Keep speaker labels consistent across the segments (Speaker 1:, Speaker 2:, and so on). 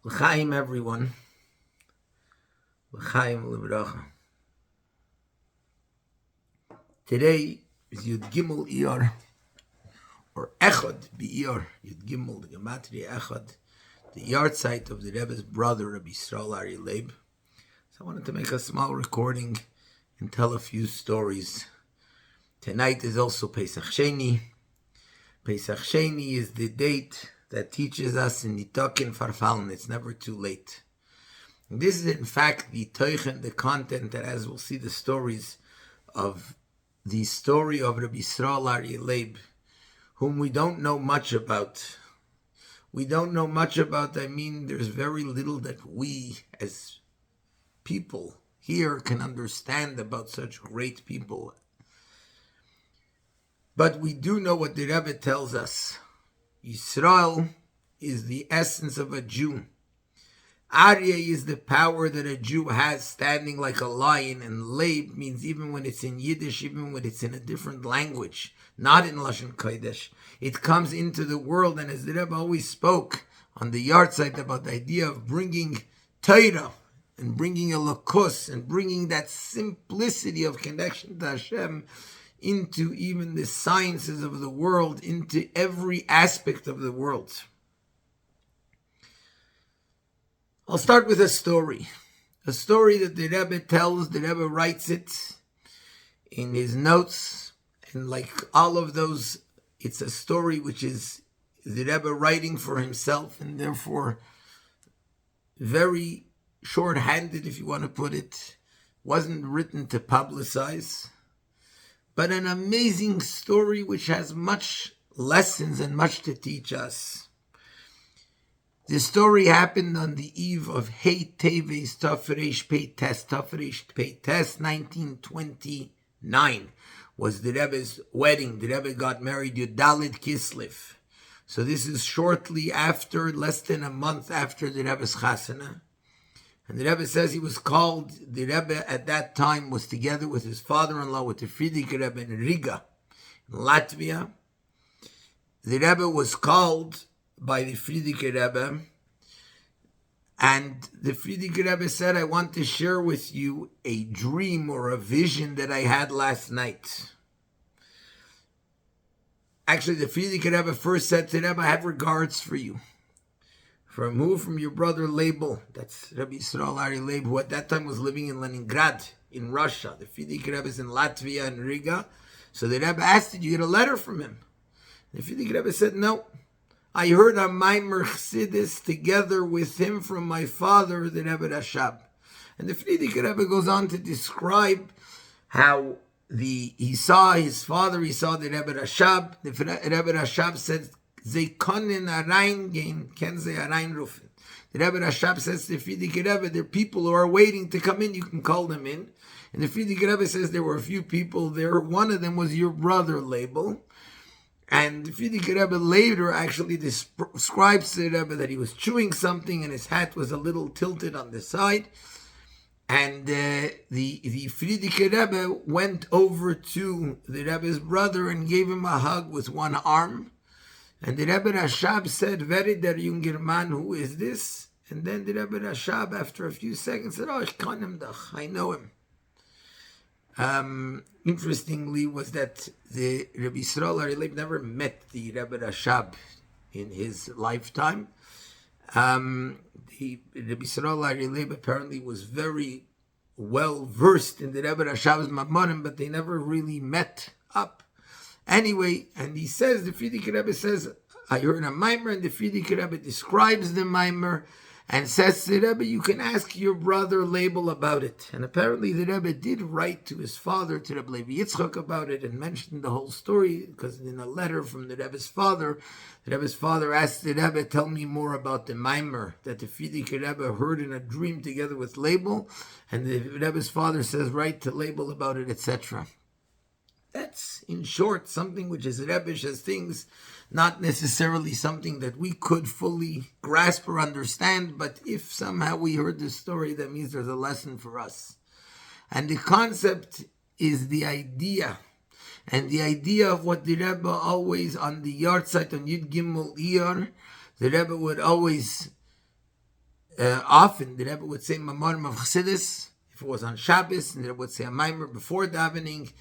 Speaker 1: L'chaim, everyone. L'chaim l'bracha. Today is Yud Gimel Iyar, or Echad B'Iyar. Yud Gimel, the Gematria Echad, the yard site of the Rebbe's brother, Rabbi Yisrael Ari Leib. So I wanted to make a small recording and tell a few stories. Tonight is also Pesach Sheini. Pesach Sheini is the date that teaches us in Nitokin Farfallen, it's never too late. And this is in fact the teichen, the content that, as we'll see the stories of the story of Rabbi Yisrael Ari Leib, whom we don't know much about. We don't know much about, I mean, there's very little that we as people here can understand about such great people. But we do know what the Rebbe tells us. Yisrael is the essence of a Jew. Aryeh is the power that a Jew has standing like a lion, and Leib means even when it's in Yiddish, even when it's in a different language, not in Lashon Kodesh, it comes into the world. And as the Rebbe always spoke on the yard site about the idea of bringing Torah and bringing a lakus and bringing that simplicity of connection to Hashem into even the sciences of the world, into every aspect of the world. I'll start with a story that the Rebbe tells. The Rebbe writes it in his notes, and like all of those, it's a story which is the Rebbe writing for himself, and therefore very short-handed, if you want to put it. Wasn't written to publicize, but an amazing story which has much lessons and much to teach us. The story happened on the eve of Hey Teves Tafresh Peites, 1929 was the Rebbe's wedding. The Rebbe got married Yudalit Kislev. So this is shortly after, less than a month after the Rebbe's Chasana. And the Rebbe says he was called, the Rebbe at that time was together with his father-in-law, with the Frierdiker Rebbe in Riga, in Latvia. The Rebbe was called by the Frierdiker Rebbe, and the Frierdiker Rebbe said, I want to share with you a dream or a vision that I had last night. Actually, the Frierdiker Rebbe first said to Rebbe, I have regards for you. From who? From your brother Leibel. That's Rabbi Yisrael Ari Leib, who at that time was living in Leningrad, in Russia. The Frierdiker Rebbe is in Latvia and Riga. So the Rebbe asked, did you get a letter from him? The Frierdiker Rebbe said, no. I heard a Maimer Chassidus together with him from my father, the Rebbe Rashab. And the Frierdiker Rebbe goes on to describe how he saw his father, he saw the Rebbe Rashab. The Rebbe Rashab said, Ze können reingehen, können sie reinrufen. The Rebbe Rashab says to the Frierdiker Rebbe, there are people who are waiting to come in, you can call them in. And the Frierdiker Rebbe says there were a few people there. One of them was your brother, Leibel. And the Frierdiker Rebbe later actually describes to the Rebbe that he was chewing something and his hat was a little tilted on the side. And the Frierdiker Rebbe went over to the Rebbe's brother and gave him a hug with one arm. And the Rebbe Rashab said, very der junger Mann, who is this? And then the Rebbe Rashab, after a few seconds, said, ich kann him doch, I know him. Interestingly was that the Rabbi Yisrael Ari Leib never met the Rebbe Rashab in his lifetime. The Rabbi Yisrael Ari Leib apparently was very well versed in the Rebbe Rashab's Mamorim, but they never really met up. Anyway, and he says, the Frierdiker Rebbe says, I heard a Maimer, and the Frierdiker Rebbe describes the Maimer and says to the Rebbe, you can ask your brother Leibel about it. And apparently the Rebbe did write to his father, to Rebbe Levi Yitzchak, about it and mentioned the whole story, because in a letter from the Rebbe's father asked the Rebbe, tell me more about the Maimer that the Frierdiker Rebbe heard in a dream together with Leibel. And the Rebbe's father says, write to Leibel about it, etc. That's, in short, something which is Rebbish as things, not necessarily something that we could fully grasp or understand, but if somehow we heard the story, that means there's a lesson for us. And the concept is the idea, and the idea of what the Rebbe always, on the yard site on Yud Gimel Iyar, the Rebbe would always Often the Rebbe would say Mamorim of Chassidus, if it was on Shabbos, and the Rebbe would say a Maimer before davening,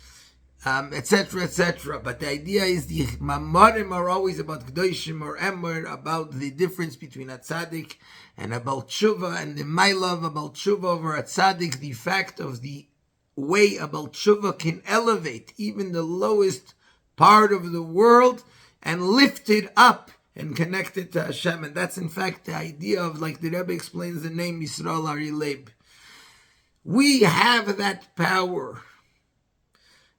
Speaker 1: etc., etc. But the idea is the Mamorim are always about Kedoshim or Emer, about the difference between a Tzaddik and a Baal Tshuva, and the Mailav of a Baal Tshuva over a Tzaddik, the fact of the way a Baal Tshuva can elevate even the lowest part of the world and lift it up and connect it to Hashem. And that's in fact the idea of, like the Rebbe explains the name Yisrael Ari Leib. We have that power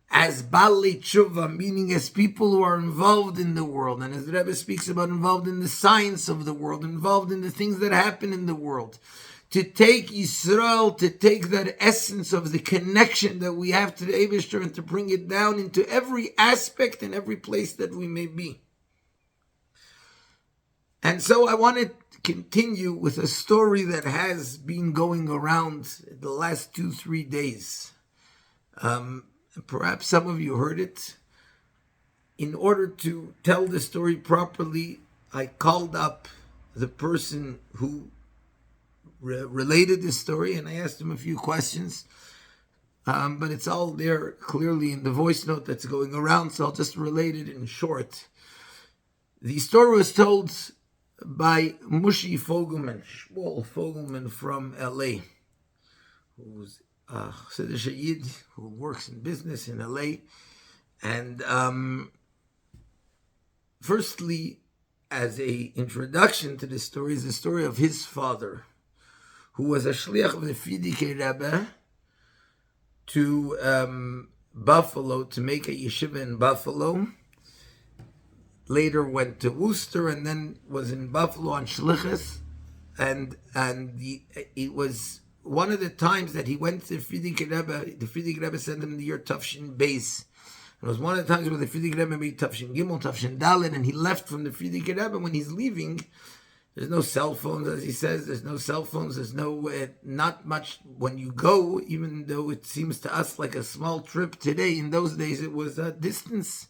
Speaker 1: as Bali Tshuva, meaning as people who are involved in the world, and as the Rebbe speaks about, involved in the science of the world, involved in the things that happen in the world, to take Yisrael, to take that essence of the connection that we have to the Eibishter and to bring it down into every aspect and every place that we may be. And so I want to continue with a story that has been going around the last 2-3 days. Perhaps some of you heard it. In order to tell the story properly, I called up the person who related this story, and I asked him a few questions. But it's all there clearly in the voice note that's going around, so I'll just relate it in short. The story was told by Mushi Fogelman, Shmuel Fogelman from LA, who's a Chassidus Yid who works in business in LA. And firstly, as a introduction to this story, is the story of his father, who was a shliach of the Frierdiker Rebbe to Buffalo to make a yeshiva in Buffalo. Later went to Worcester and then was in Buffalo on shlichus. And it was one of the times that he went to the Frierdiker Rebbe. The Frierdiker Rebbe sent him the year Tafshin Beis. It was one of the times where the Frierdiker Rebbe made Tafshin Gimel, Tafshin Dalet, and he left from the Frierdiker Rebbe. When he's leaving, there's no cell phones, as he says. There's no cell phones. There's no, not much when you go, even though it seems to us like a small trip today. In those days, it was a distance.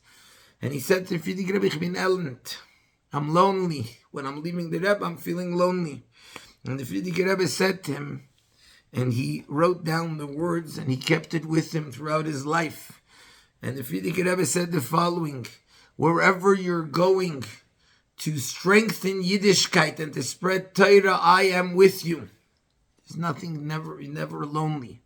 Speaker 1: And he said to Frierdiker Rebbe, Ich bin elend. I'm lonely. When I'm leaving the Rebbe, I'm feeling lonely. And the Frierdiker Rebbe said to him, and he wrote down the words, and he kept it with him throughout his life. And the Frierdiker Rebbe said the following: wherever you're going to strengthen Yiddishkeit and to spread Torah, I am with you. There's nothing, never lonely.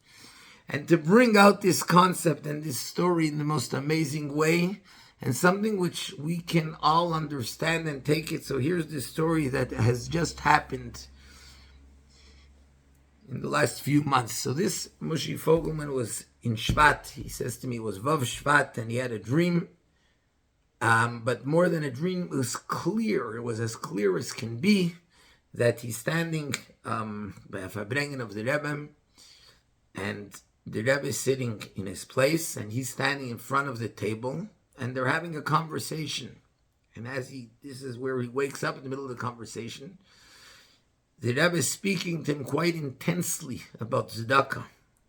Speaker 1: And to bring out this concept and this story in the most amazing way, and something which we can all understand and take it. So here's the story that has just happened in the last few months. So this Mushi Fogelman was in Shvat. He says to me it was Vav Shvat, and he had a dream. But more than a dream, it was clear. It was as clear as can be that he's standing by a Fabrengen of the Rebbe, and the Rebbe is sitting in his place, and he's standing in front of the table, and they're having a conversation. And this is where he wakes up in the middle of the conversation. The Rebbe is speaking to him quite intensely about tzedakah.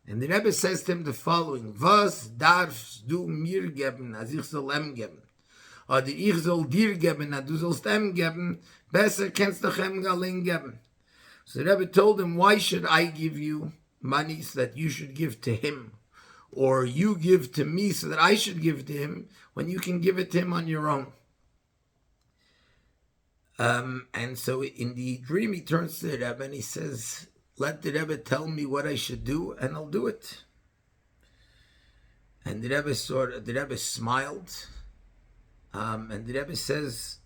Speaker 1: And the Rebbe says to him the following: Was darfst du mir geben, als ich soll ihm geben? Oder ich soll dir geben, als du sollst ihm geben, besser kannst du ihm allein geben. So the Rebbe told him, why should I give you money so that you should give to him? Or you give to me so that I should give to him, when you can give it to him on your own? And so in the dream, he turns to the Rebbe and he says, let the Rebbe tell me what I should do, and I'll do it. And the Rebbe smiled, and the Rebbe says,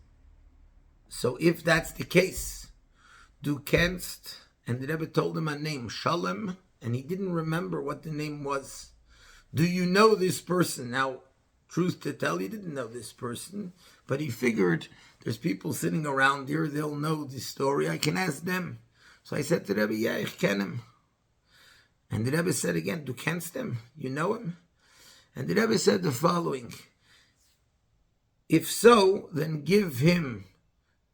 Speaker 1: so if that's the case, du kennst, and the Rebbe told him a name, Shalom, and he didn't remember what the name was. Do you know this person? Now, truth to tell, he didn't know this person, but he figured there's people sitting around here, they'll know this story, I can ask them. So I said to the Rebbe, yeah, ich ken him. And the Rebbe said again, du kennst him? You know him? And the Rebbe said the following: if so, then give him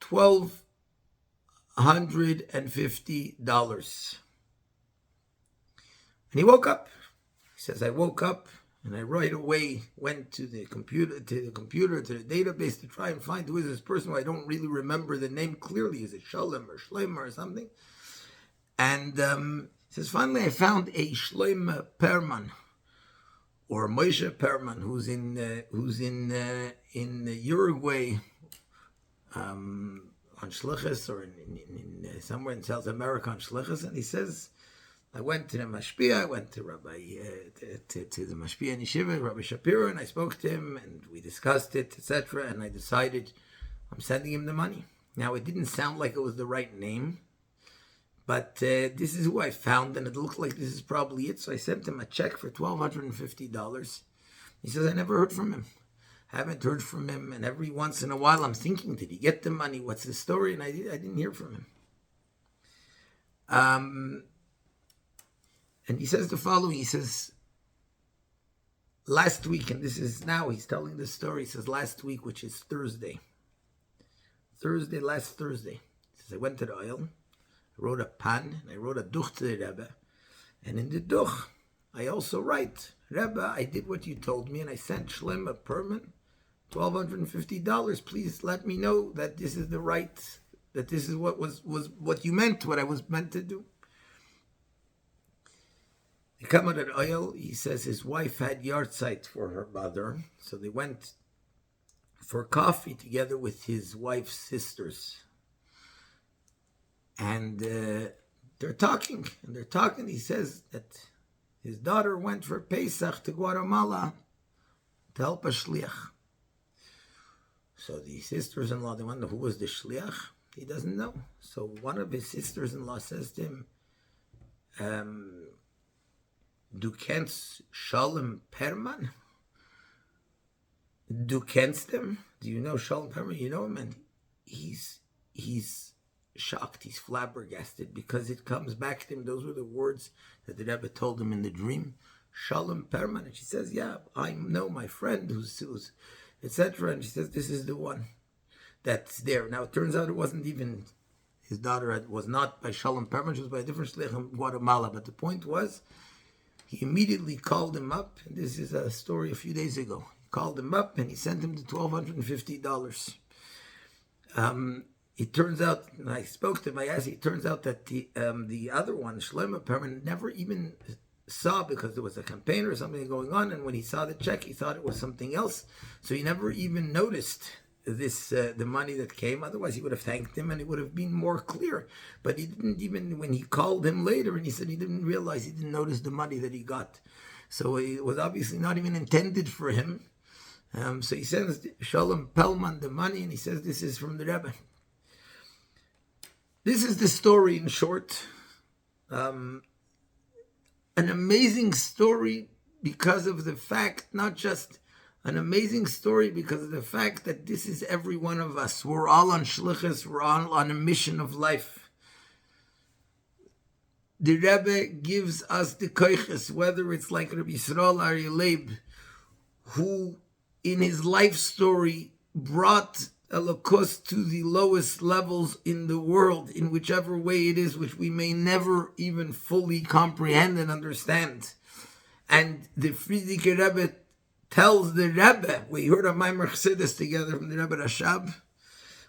Speaker 1: $1,250. And he woke up. He says, I woke up and I right away went to the computer, to the database to try and find who is this person who I don't really remember the name clearly. Is it Shalom or Shlomo or something? And he says, finally I found a Shloim Perman, or Moshe Perman, who's in Uruguay, on Shlichus, or in somewhere in South America on Shlichus, and he says, I went to the Mashpia, I went to Rabbi to the Mashpia in Yeshiva, Rabbi Shapiro, and I spoke to him, and we discussed it, etc., and I decided I'm sending him the money. Now, it didn't sound like it was the right name, but this is who I found, and it looked like this is probably it, so I sent him a check for $1,250. He says, I never heard from him. I haven't heard from him, and every once in a while I'm thinking, did he get the money? What's the story? And I didn't hear from him. And he says the following, he says, last week, and this is now, he's telling the story, he says, last week, which is last Thursday, he says, I went to the oil, I wrote a pan, and I wrote a duch to the Rebbe, and in the duch, I also write, Rebbe, I did what you told me, and I sent Shlem a permit, $1,250, please let me know that this is the right, that this is what was what you meant, what I was meant to do. They come out at oil. He says his wife had yahrzeit for her mother, so they went for coffee together with his wife's sisters. And they're talking. He says that his daughter went for Pesach to Guatemala to help a shliach. So the sisters-in-law, they wonder who was the shliach. He doesn't know. So one of his sisters-in-law says to him, Du kennst Shalom Perman? Du kennst him? Do you know Shalom Perman? You know him? And he's shocked. He's flabbergasted because it comes back to him. Those were the words that the Rebbe told him in the dream. Shalom Perman. And she says, yeah, I know my friend who's etc. And she says, this is the one that's there. Now, it turns out it wasn't even his daughter. Was not by Shalom Perman. She was by a different shliach in Guatemala. But the point was, he immediately called him up, and this is a story a few days ago. He called him up, and he sent him the $1,250. It turns out, and I spoke to him, I asked, it turns out that the other one, Shlomo Perman, never even saw, because there was a campaign or something going on, and when he saw the check, he thought it was something else. So he never even noticed this the money that came. Otherwise he would have thanked him and it would have been more clear, but he didn't. Even when he called him later and he said he didn't realize, he didn't notice the money that he got, so it was obviously not even intended for him. So he sends Shalom Pelman the money, and he says this is from the Rebbe. This is the story in short. An amazing story because of the fact, not just an amazing story because of the fact that this is every one of us. We're all on shlichus. We're all on a mission of life. The Rebbe gives us the koiches, whether it's like Rabbi Yisrael Aryeh Leib, who in his life story brought Elokus to the lowest levels in the world, in whichever way it is, which we may never even fully comprehend and understand. And the Frierdiker Rebbe tells the Rebbe, we heard of Maimer Chassidus together from the Rebbe Rashab,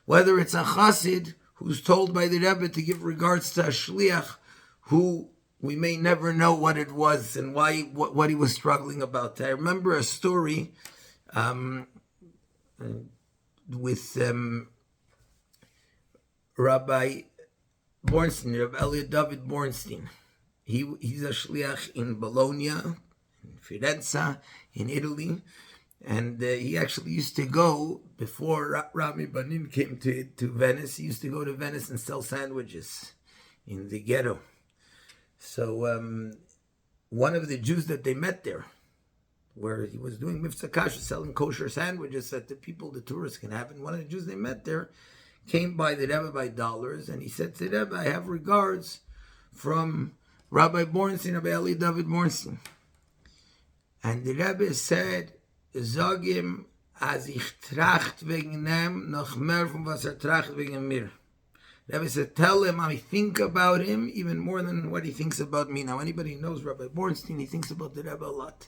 Speaker 1: whether it's a Chassid who's told by the Rebbe to give regards to a Shliach, who we may never know what it was and why what he was struggling about. I remember a story with Rabbi Bornstein, Rabbi Elliot David Bornstein. He's a Shliach in Bologna, in Firenze, in Italy, and he actually used to go, before Rami Banin came to Venice, he used to go to Venice and sell sandwiches in the ghetto. So one of the Jews that they met there, where he was doing Mivtza Kasha, selling kosher sandwiches that the people, the tourists can have, and one of the Jews they met there came by the Rebbe by dollars, and he said to the Rebbe, I have regards from Rabbi Bornstein, Rabbi Eli David Bornstein. And the Rebbe said, Sag ihm, als ich tracht wegen ihm, noch mehr von was tracht wegen mir. The Rebbe said, tell him I think about him even more than what he thinks about me. Now, anybody who knows Rabbi Bornstein, he thinks about the Rebbe a lot.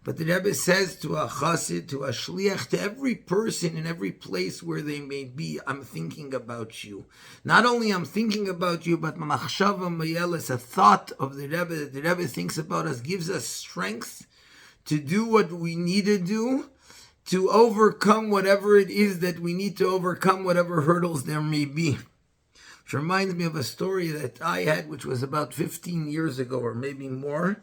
Speaker 1: But the Rebbe says to a chassid, to a shliach, to every person in every place where they may be, I'm thinking about you. Not only I'm thinking about you, but machshava mayeles, a thought of the Rebbe that the Rebbe thinks about us, gives us strength to do what we need to do, to overcome whatever it is that we need to overcome, whatever hurdles there may be. Which reminds me of a story that I had, which was about 15 years ago, or maybe more.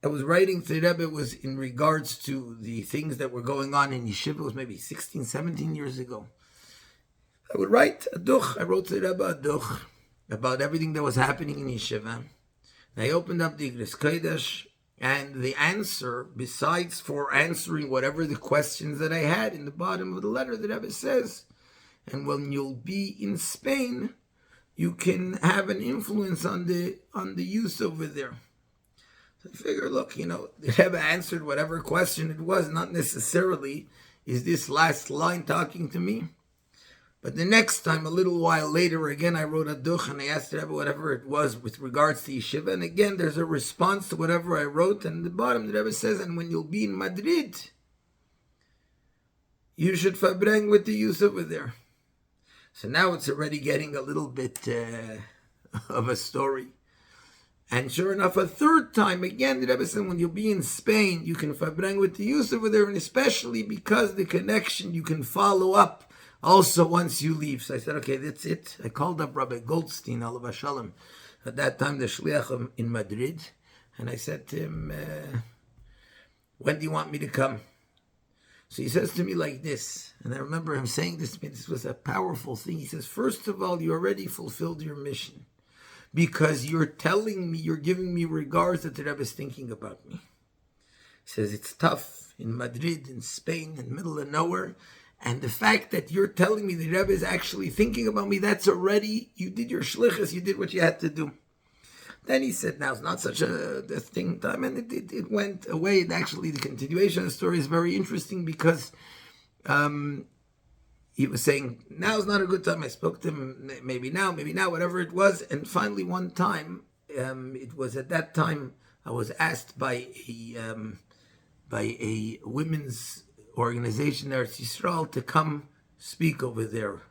Speaker 1: I was writing to the Rebbe, it was in regards to the things that were going on in yeshiva. It was maybe 16, 17 years ago. I would write a duch. I wrote to the Rebbe a duch about everything that was happening in yeshiva. And I opened up the Igros Kodesh, and the answer, besides for answering whatever the questions that I had in the bottom of the letter, the Rebbe says, and when you'll be in Spain, you can have an influence on the youth over there. So I figure, look, the Rebbe answered whatever question it was, not necessarily is this last line talking to me. But the next time, a little while later, again, I wrote a duch and I asked the Rebbe whatever it was with regards to yeshiva. And again, there's a response to whatever I wrote. And at the bottom, the Rebbe says, and when you'll be in Madrid, you should fabreng with the youth over there. So now it's already getting a little bit of a story. And sure enough, a third time, again, the Rebbe said, when you'll be in Spain, you can fabreng with the youth over there, and especially because the connection you can follow up also once you leave. So I said, okay, that's it. I called up Rabbi Goldstein, alav shalom, at that time the shliach in Madrid, and I said to him, when do you want me to come? So he says to me like this, and I remember him saying this to me, this was a powerful thing. He says, first of all, you already fulfilled your mission, because you're telling me, you're giving me regards that the Rebbe is thinking about me. He says, it's tough in Madrid, in Spain, in the middle of nowhere. And the fact that you're telling me the Rebbe is actually thinking about me, that's already, you did your shlichus, you did what you had to do. Then he said, now it's not such a thing time, and it went away. And actually, the continuation of the story is very interesting because he was saying, now's not a good time. I spoke to him, maybe now, whatever it was. And finally, one time, it was at that time, I was asked by a women's organization there, Yisrael, to come speak over there.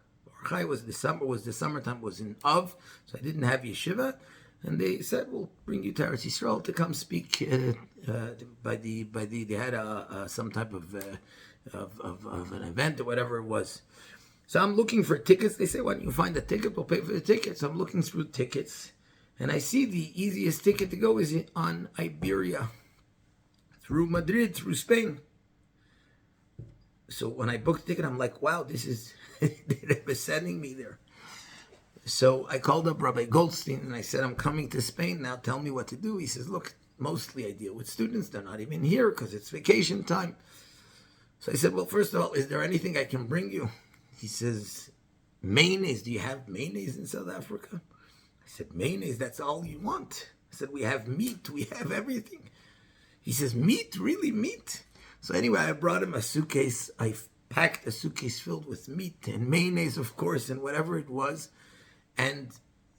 Speaker 1: Chai was the summertime was in Av, so I didn't have yeshiva, and they said, we'll bring you to Eretz Yisrael to come speak they had some type of an event or whatever it was. So I'm looking for tickets. They say, why don't you find a ticket? We'll pay for the tickets. So I'm looking through tickets, and I see the easiest ticket to go is on Iberia, through Madrid, through Spain. So when I booked the ticket, I'm like, wow, this is, they were sending me there. So I called up Rabbi Goldstein and I said, I'm coming to Spain now, tell me what to do. He says, look, mostly I deal with students. They're not even here because it's vacation time. So I said, well, first of all, is there anything I can bring you? He says, mayonnaise. Do you have mayonnaise in South Africa? I said, mayonnaise, that's all you want. I said, we have meat. We have everything. He says, meat? Really, meat? So anyway, I brought him a suitcase. I packed a suitcase filled with meat and mayonnaise, of course, and whatever it was. And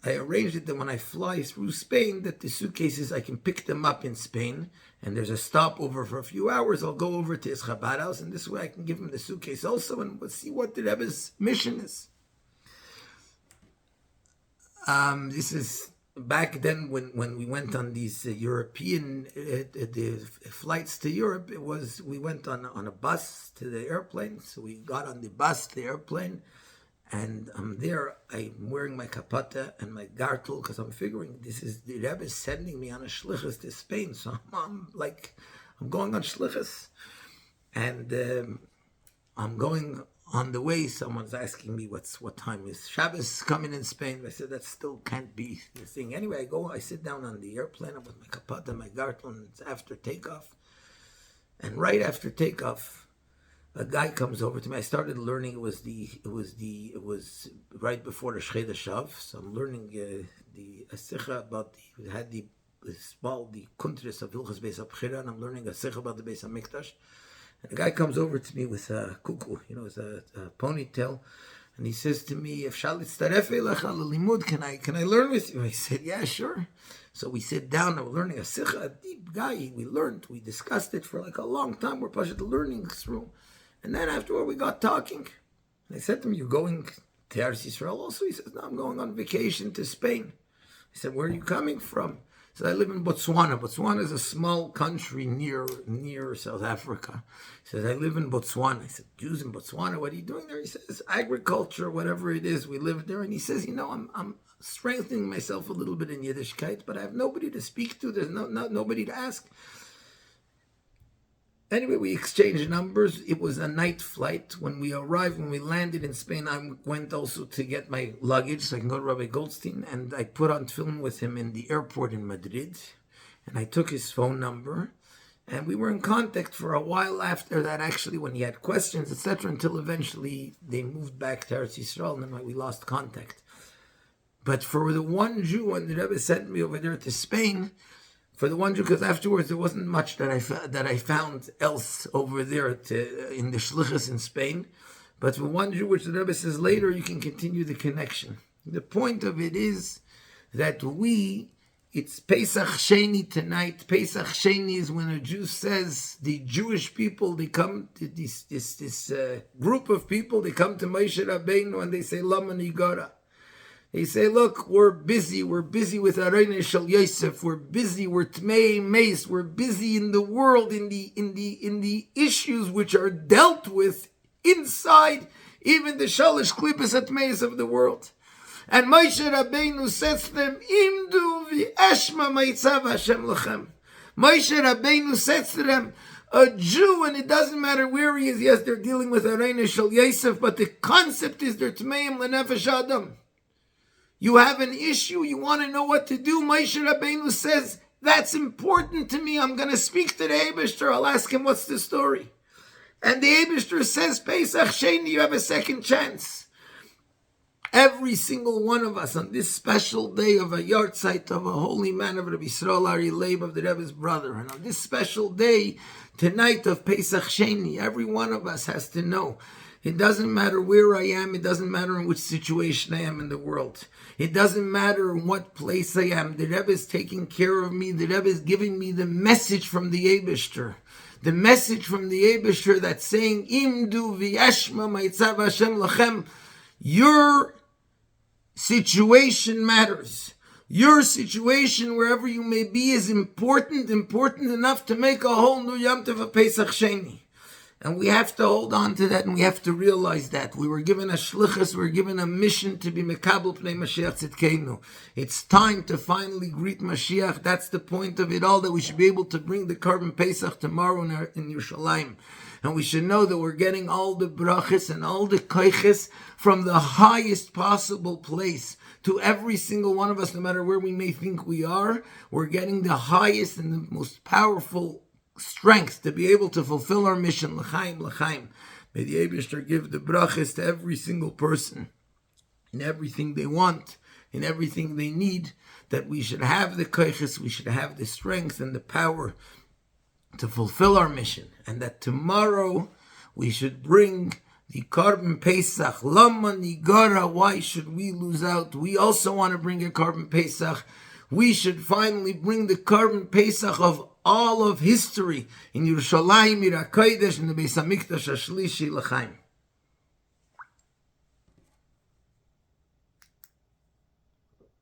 Speaker 1: I arranged it that when I fly through Spain, that the suitcases, I can pick them up in Spain. And there's a stopover for a few hours. I'll go over to his Chabad house, and this way I can give him the suitcase also, and we'll see what the Rebbe's mission is. This is back then when we went on these European the flights to Europe. We went on a bus to the airplane. So we got on the bus to the airplane, and I'm there. I'm wearing my kapata and my gartel because I'm figuring this is the Rebbe is sending me on a shlichus to Spain. So I'm going on shlichus, and I'm going. On the way, someone's asking me what time is Shabbos coming in Spain. I said that still can't be the thing. Anyway, I sit down on the airplane with my kapata and my gartel, and it's after takeoff. And right after takeoff, a guy comes over to me. I started learning. It was right before the Shchei Shav. So I'm learning the asicha about the kuntris of Hilchas Beis HaBchira, and I'm learning a asicha about the Beis HaMikdash. And the guy comes over to me with a kuku, with a ponytail, and he says to me, "If can I learn with you?" I said, "Yeah, sure." So we sit down and we're learning a sikha, a deep guy. We discussed it for like a long time. We're pashat learning through. And then afterward we got talking. And I said to him, "You're going to Eretz Yisrael also?" He says, "No, I'm going on vacation to Spain." I said, "Where are you coming from?" He said, "I live in Botswana." Botswana is a small country near South Africa. He says, "I live in Botswana." I said, "Jews in Botswana, what are you doing there?" He says, "Agriculture, whatever it is, we live there." And he says, I'm strengthening myself a little bit in Yiddishkeit, but I have nobody to speak to. There's nobody to ask. Anyway, we exchanged numbers. It was a night flight. When we landed in Spain, I went also to get my luggage so I can go to Rabbi Goldstein, and I put on film with him in the airport in Madrid, and I took his phone number, and we were in contact for a while after that, actually, when he had questions, etc., until eventually they moved back to Eretz Yisrael, and then we lost contact. But for the one Jew, when the Rebbe sent me over there to Spain, for the one Jew, because afterwards there wasn't much that I found else over there in the shlichus in Spain. But for one Jew, which the Rebbe says later, you can continue the connection. The point of it is that it's Pesach Sheini tonight. Pesach Sheini is when a Jew says, the Jewish people, they come to this group of people, they come to Moshe Rabbeinu and they say, Lama Nigara. They say, look, we're busy with Arayne Shel Yosef, we're busy, we're Tmei Meis, we're busy in the world, in the issues which are dealt with inside even the Shalish Klippus Atmeis of the world. And Moshe Rabbeinu says to them, Imdu v'eshma ma'itzav Hashem lachem. Moshe Rabbeinu says to them, a Jew, and it doesn't matter where he is, yes, they're dealing with Arayne Shel Yosef, but the concept is they're Tmeim L'nefesh Adam. You have an issue, you want to know what to do. Moshe Rabbeinu says, that's important to me. I'm going to speak to the Eibishter. I'll ask him, what's the story? And the Eibishter says, Pesach Sheini, you have a second chance. Every single one of us on this special day of a yahrzeit of a holy man of Rabbi Yisrael Ari Leib, of the Rebbe's brother, and on this special day, tonight of Pesach Sheini, every one of us has to know, it doesn't matter where I am. It doesn't matter in which situation I am in the world. It doesn't matter in what place I am. The Rebbe is taking care of me. The Rebbe is giving me the message from the Eibishter. The message from the Eibishter that's saying, Imdu v'yashma ma'itzav Hashem lachem. Your situation matters. Your situation, wherever you may be, is important enough to make a whole new Yom Tov of Pesach Sheini. And we have to hold on to that, and we have to realize that. We were given a shlichus, we were given a mission to be mekabel pnei Mashiach tzidkeinu. It's time to finally greet Mashiach. That's the point of it all, that we should be able to bring the Korban Pesach tomorrow in Yerushalayim. And we should know that we're getting all the brachas and all the koiches from the highest possible place. To every single one of us, no matter where we may think we are, we're getting the highest and the most powerful strength to be able to fulfill our mission. L'chaim, l'chaim. May the Eibishter give the brachas to every single person in everything they want, in everything they need, that we should have the koiches, we should have the strength and the power to fulfill our mission, and that tomorrow we should bring the Korban Pesach. Lama nigara, why should we lose out? We also want to bring a Korban Pesach. We should finally bring the Korban Pesach of all of history in Yerushalayim, Iyar, in the Beis Hamikdash Hashlishi, l'chaim.